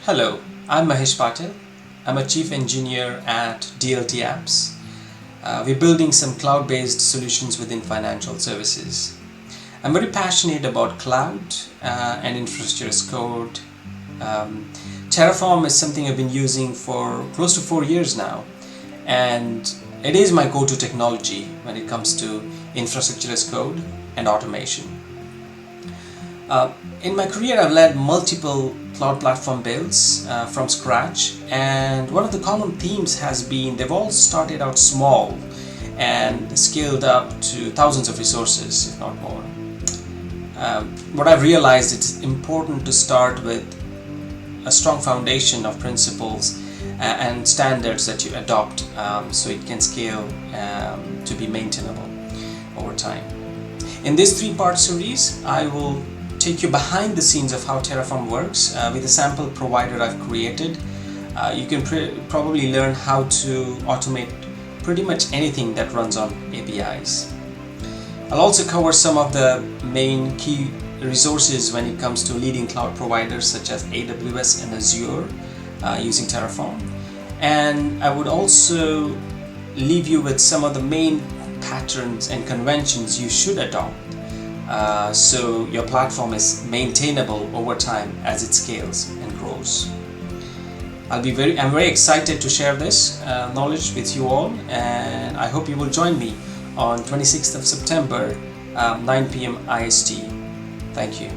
Hello, I'm Mahesh Patil. I'm a chief engineer at DLT Apps. We're building some cloud-based solutions within financial services. I'm very passionate about cloud and infrastructure as code. Terraform is something I've been using for close to 4 years now, and it is my go-to technology when it comes to infrastructure as code and automation. In my career, I've led multiple cloud platform builds from scratch, and one of the common themes has been they've all started out small and scaled up to thousands of resources, if not more. What I've realized, it's important to start with a strong foundation of principles and standards that you adopt so it can scale to be maintainable over time. In this three-part series, I will take you behind the scenes of how Terraform works with a sample provider I've created. You can probably learn how to automate pretty much anything that runs on APIs. I'll also cover some of the main key resources when it comes to leading cloud providers such as AWS and Azure using Terraform. And I would also leave you with some of the main patterns and conventions you should adopt so your platform is maintainable over time as it scales and grows. I'm very excited to share this knowledge with you all, and I hope you will join me on 26th of September, 9 p.m. IST. Thank you.